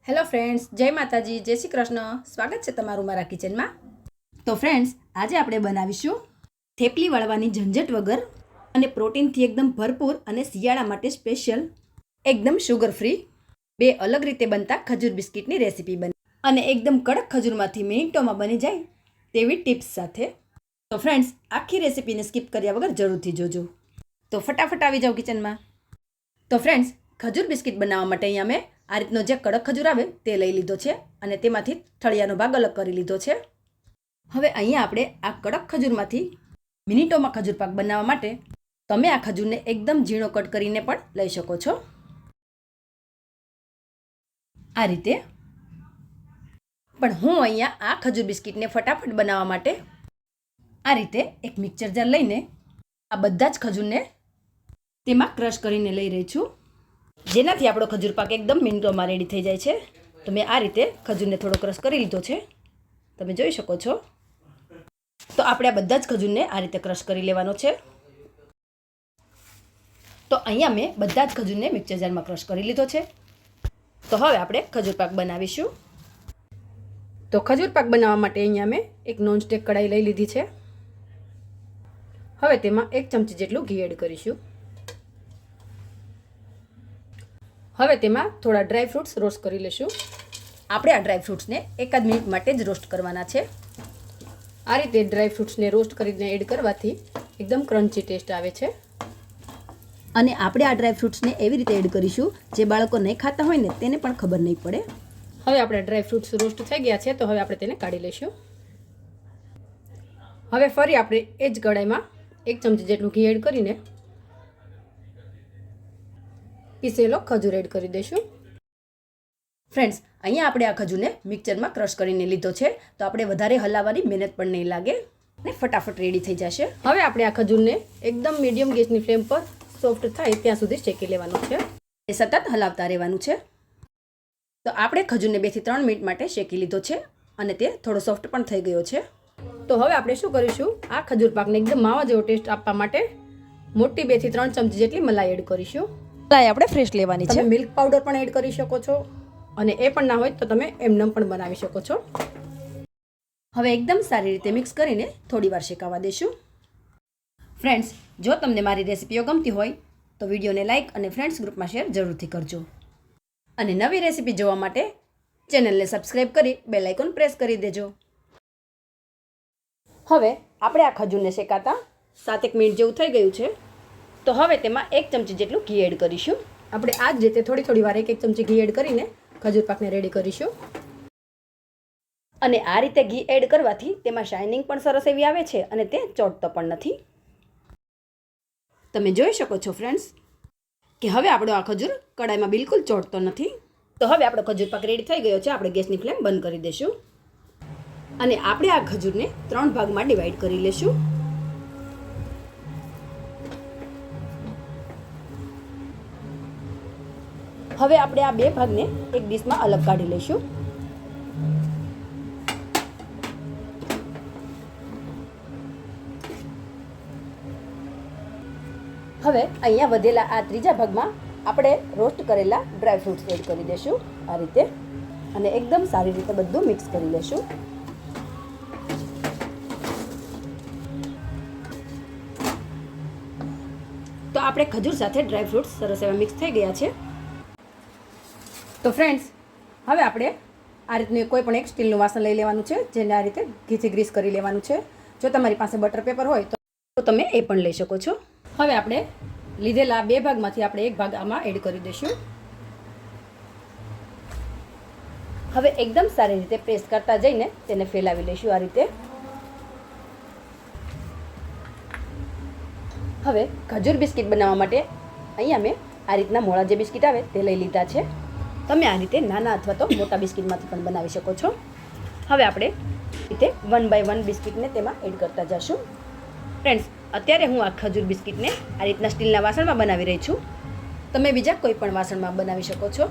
Hello friends, જય માતાજી, જય શ્રી કૃષ્ણ. સ્વાગત છે તમારું મારા કિચનમાં. તો ફ્રેન્ડ્સ, આજે આપણે બનાવીશું થેપલી વળવાની ઝંઝટ વગર અને પ્રોટીનથી એકદમ ભરપૂર અને શિયાળા માટે સ્પેશિયલ એકદમ શુગર ફ્રી બે અલગ રીતે બનતા ખજૂર બિસ્કિટની રેસીપી બની અને એકદમ કડક ખજૂરમાંથી મિનિટોમાં બની જાય તેવી ટિપ્સ સાથે. તો ફ્રેન્ડ્સ, આખી રેસીપીને સ્કીપ કર્યા વગર જરૂરથી જોજો. તો ફટાફટ આવી જાઓ કિચનમાં. તો ફ્રેન્ડ્સ, ખજૂર બિસ્કિટ બનાવવા માટે અહીંયા મેં આ રીતનો જે કડક ખજૂર આવે તે લઈ લીધો છે અને તેમાંથી થળિયાનો ભાગ અલગ કરી લીધો છે. હવે અહીંયા આપણે આ કડક ખજૂરમાંથી મિનિટોમાં ખજૂર પાક બનાવવા માટે તમે આ ખજૂરને એકદમ ઝીણો કટ કરીને પણ લઈ શકો છો. આ રીતે. પણ હું અહીંયા આ ખજૂર બિસ્કિટને ફટાફટ બનાવવા માટે આ રીતે એક મિક્સર જાર લઈને આ બધા જ ખજૂરને તેમાં ક્રશ કરીને લઈ રહી છું, જેનાથી આપણો ખજૂર પાક એકદમ મિનિટોમાં રેડી થઈ જાય છે. તો મેં આ રીતે ખજૂરને થોડો ક્રશ કરી લીધો છે, તમે જોઈ શકો છો. તો આપણે આ બધા જ ખજૂરને આ રીતે ક્રશ કરી લેવાનો છે. તો અહીંયા મેં બધા જ ખજૂરને મિક્સર જારમાં ક્રશ કરી લીધો છે. તો હવે આપણે ખજૂર પાક બનાવીશું. તો ખજૂર પાક બનાવવા માટે અહીંયા મેં એક નોનસ્ટિક કઢાઈ લઈ લીધી છે. હવે તેમાં 1 ચમચી જેટલું ઘી એડ કરીશું. હવે તેમાં થોડા ડ્રાય ફ્રૂટ્સ રોસ્ટ કરી લઈશું. આપણે આ ડ્રાય ફ્રૂટ્સને એકાદ મિનિટ માટે જ રોસ્ટ કરવાના છે. આ રીતે ડ્રાય ફ્રૂટ્સને રોસ્ટ કરીને એડ કરવાથી એકદમ ક્રન્ચી ટેસ્ટ આવે છે. અને આપણે આ ડ્રાય ફ્રૂટ્સને એવી રીતે એડ કરીશું જે બાળકો નહીં ખાતા હોય ને તેને પણ ખબર નહીં પડે. હવે આપણા ડ્રાય ફ્રૂટ્સ રોસ્ટ થઈ ગયા છે, તો હવે આપણે તેને કાઢી લઈશું. હવે ફરી આપણે એ જ કઢાઈમાં 1 ચમચી જેટલું ઘી એડ કરીને પીસેલો ખજૂર એડ કરી દઈશું. ફ્રેન્ડ્સ, અહીંયા આપણે આ ખજૂરને મિક્સરમાં ક્રશ કરીને લીધો છે, તો આપણે વધારે હલાવવાની મહેનત પણ નહીં લાગે અને ફટાફટ રેડી થઈ જશે. હવે આપણે આ ખજૂરને એકદમ મીડિયમ ગેસની ફ્લેમ પર સોફ્ટ થાય ત્યાં સુધી શેકી લેવાનું છે. એ સતત હલાવતા રહેવાનું છે. તો આપણે ખજૂરને 2 થી 3 મિનિટ માટે શેકી લીધો છે અને તે થોડો સોફ્ટ પણ થઈ ગયો છે. તો હવે આપણે શું કરીશું, આ ખજૂર પાકને એકદમ માવા જેવો ટેસ્ટ આપવા માટે મોટી 2 થી 3 ચમચી જેટલી મલાઈ એડ કરીશું. મલાઈ આપણે ફ્રેશ લેવાની છે. તમે મિલ્ક પાવડર પણ એડ કરી શકો છો અને એ પણ ના હોય તો તમે એમનેમ પણ બનાવી શકો છો. હવે એકદમ સારી રીતે મિક્સ કરીને થોડી વાર શેકાવા દઈશું. ફ્રેન્ડ્સ, જો તમને મારી રેસીપીઓ ગમતી હોય તો વિડીયોને લાઇક અને ફ્રેન્ડ્સ ગ્રુપમાં શેર જરૂરથી કરજો. અને નવી રેસીપી જોવા માટે ચેનલને સબસ્ક્રાઈબ કરી બેલ આઇકોન પ્રેસ કરી દેજો. હવે આપણે આ ખજૂરને શેકાતા 7-1 મિનિટ જેવું થઈ ગયું છે. તો હવે તેમાં 1 ચમચી જેટલું ઘી એડ કરીશું. આપણે આ જ રીતે થોડી વાર 1 ચમચી ઘી એડ કરીને ખજૂર પાકને રેડી કરીશું. અને આ રીતે ઘી એડ કરવાથી તેમાં શાઇનિંગ પણ સરસ એવી આવે છે અને તે ચોંટતો પણ નથી. તમે જોઈ શકો છો ફ્રેન્ડ્સ કે હવે આપણો આ ખજૂર કડાઈમાં બિલકુલ ચોંટતો નથી. તો હવે આપણો ખજૂર પાક રેડી થઈ ગયો છે. આપણે ગેસની ફ્લેમ બંધ કરી દઈશું અને આપણે આ ખજૂરને 3 ભાગમાં ડિવાઈડ કરી લઈશું. હવે આપણે આ 2 ભાગને એક ડીશમાં અલગ કાઢી લઈશું. હવે અહીંયા વધેલા આ ત્રીજા ભાગમાં આપણે રોસ્ટ કરેલા ડ્રાય ફ્રૂટ્સ એડ કરી દઈશું આ રીતે અને એકદમ સારી રીતે બધું મિક્સ કરી લઈશું. તો આપણે ખજૂર સાથે ડ્રાય ફ્રૂટ્સ સરસ એવા મિક્સ થઈ ગયા છે. તો ફ્રેન્ડ્સ, હવે આપણે આ રીતનું કોઈ પણ એક સ્ટીલનું વાસણ લઈ લેવાનું છે, જેને આ રીતે ઘીથી ગ્રીસ કરી લેવાનું છે. જો તમારી પાસે બટર પેપર હોય તો તમે એ પણ લઈ શકો છો. હવે આપણે લીધેલા 2 ભાગમાંથી આપણે 1 ભાગ આમાં એડ કરી દઈશું. હવે એકદમ સારી રીતે પ્રેસ કરતા જઈને તેને ફેલાવી લઈશું આ રીતે. હવે ખજૂર બિસ્કિટ બનાવવા માટે અહીંયા મેં આ રીતના મોળા જે બિસ્કિટ આવે તે લઈ લીધા છે. તમે આ રીતે નાના અથવા તો મોટા બિસ્કિટમાંથી પણ બનાવી શકો છો. હવે આપણે રીતે 1 બાય 1 બિસ્કિટને તેમાં એડ કરતા જઈશું. ફ્રેન્ડ્સ, અત્યારે હું આ ખજૂર બિસ્કિટને આ રીતના સ્ટીલના વાસણમાં બનાવી રહી છું. તમે બીજા કોઈ પણ વાસણમાં બનાવી શકો છો.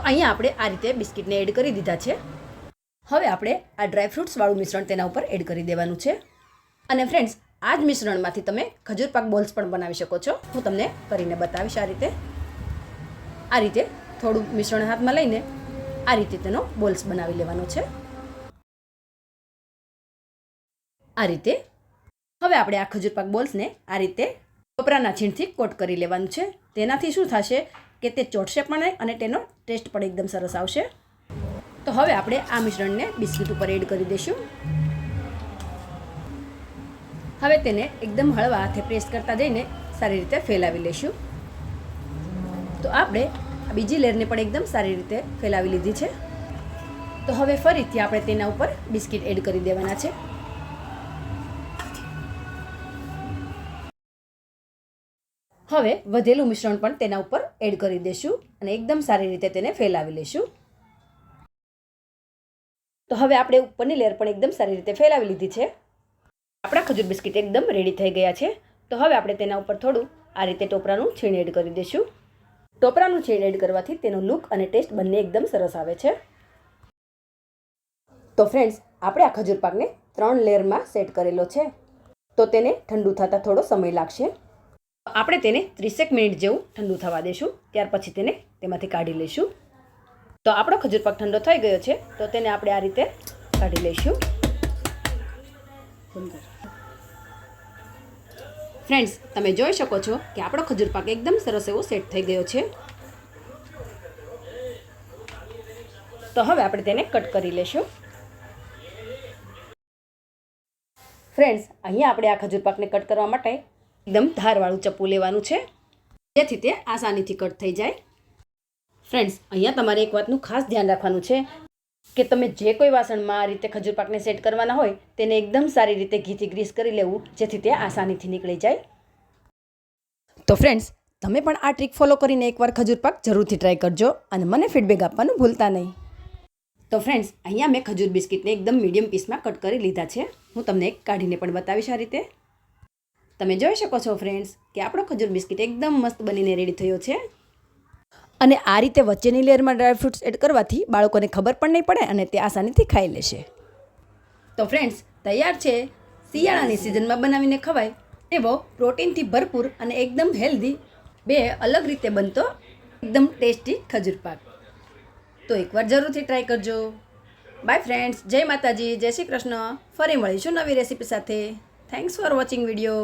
અહીંયા આપણે આ રીતે બિસ્કિટને એડ કરી દીધા છે. હવે આપણે આ ડ્રાય ફ્રૂટ્સવાળું મિશ્રણ તેના ઉપર એડ કરી દેવાનું છે. અને ફ્રેન્ડ્સ, આ જ મિશ્રણમાંથી તમે ખજૂર પાક બોલ્સ પણ બનાવી શકો છો. હું તમને કરીને બતાવીશ. આ રીતે થોડું મિશ્રણ હાથમાં લઈને આ રીતે તેનો બોલ્સ બનાવી લેવાનો છે. આ રીતે હવે આપણે આ ખજૂરપાક બોલ્સને આ રીતે ટોપરાના છીણથી કોટ કરી લેવાનું છે. તેનાથી શું થશે કે તે ચોટશે પણ નહીં અને તેનો ટેસ્ટ પણ એકદમ સરસ આવશે. તો હવે આપણે આ મિશ્રણને બિસ્કિટ ઉપર એડ કરી દઈશું. હવે તેને એકદમ હળવા હાથે પ્રેસ કરતા જઈને સારી રીતે ફેલાવી લઈશું. તો આપણે બીજી લેયરને પણ એકદમ સારી રીતે ફેલાવી લીધી છે. તો હવે ફરીથી આપણે તેના ઉપર બિસ્કિટ એડ કરી દેવાના છે. હવે વધેલું મિશ્રણ પણ તેના ઉપર એડ કરી દઈશું અને એકદમ સારી રીતે તેને ફેલાવી લઈશું. તો હવે આપણે ઉપરની લેયર પણ એકદમ સારી રીતે ફેલાવી લીધી છે. આપણા ખજૂર બિસ્કિટ એકદમ રેડી થઈ ગયા છે. તો હવે આપણે તેના ઉપર થોડું આ રીતે ટોપરાનું છીણ એડ કરી દઈશું. ટોપરાનું છીણ એડ કરવાથી તેનો લુક અને ટેસ્ટ બંને એકદમ સરસ આવે છે. તો ફ્રેન્ડ્સ, આપણે આ ખજૂર પાકને 3 લેયરમાં સેટ કરેલો છે. તો તેને ઠંડુ થતાં થોડો સમય લાગશે. આપણે તેને 30 મિનિટ જેવું ઠંડુ થવા દઈશું. ત્યાર પછી તેને તેમાંથી કાઢી લઈશું. તો આપણો ખજૂર પાક ઠંડો થઈ ગયો છે. તો તેને આપણે આ રીતે કાઢી લઈશું. ફ્રેન્ડ્સ, તમે જોઈ શકો છો કે આપણો ખજૂર પાક એકદમ સરસ એવો સેટ થઈ ગયો છે. તો હવે આપણે તેને કટ કરી લઈશું. ફ્રેન્ડ્સ, અહીંયા આપણે આ ખજૂર પાકને કટ કરવા માટે એકદમ ધારવાળું ચપ્પુ લેવાનું છે, જેથી તે આસાનીથી કટ થઈ જાય. ફ્રેન્ડ્સ, અહીંયા તમારે એક વાતનું ખાસ ધ્યાન રાખવાનું છે કે તમે જે કોઈ વાસણમાં આ રીતે ખજૂર પાકને સેટ કરવાના હોય તેને એકદમ સારી રીતે ઘીથી ગ્રીસ કરી લેવું, જેથી તે આસાનીથી નીકળી જાય. તો ફ્રેન્ડ્સ, તમે પણ આ ટ્રીક ફોલો કરીને એકવાર ખજૂર પાક જરૂરથી ટ્રાય કરજો અને મને ફીડબેક આપવાનું ભૂલતા નહીં. તો ફ્રેન્ડ્સ, અહીંયા મેં ખજૂર બિસ્કિટને એકદમ મીડિયમ પીસમાં કટ કરી લીધા છે. હું તમને એક કાઢીને પણ બતાવીશ. આ રીતે તમે જોઈ શકો છો ફ્રેન્ડ્સ કે આપણો ખજૂર બિસ્કિટ એકદમ મસ્ત બનીને રેડી થયો છે. અને આ રીતે વચ્ચેની લેયરમાં ડ્રાયફ્રૂટ્સ એડ કરવાથી બાળકોને ખબર પણ નહીં પડે અને તે આસાનીથી ખાઈ લેશે. તો ફ્રેન્ડ્સ, તૈયાર છે શિયાળાની સિઝનમાં બનાવીને ખવાય એવો પ્રોટીનથી ભરપૂર અને એકદમ હેલ્ધી બે અલગ રીતે બનતો એકદમ ટેસ્ટી ખજૂર પાક. તો એકવાર જરૂરથી ટ્રાય કરજો. બાય ફ્રેન્ડ્સ, જય માતાજી, જય શ્રી કૃષ્ણ. ફરી મળીશું નવી રેસીપી સાથે. Thanks for watching video.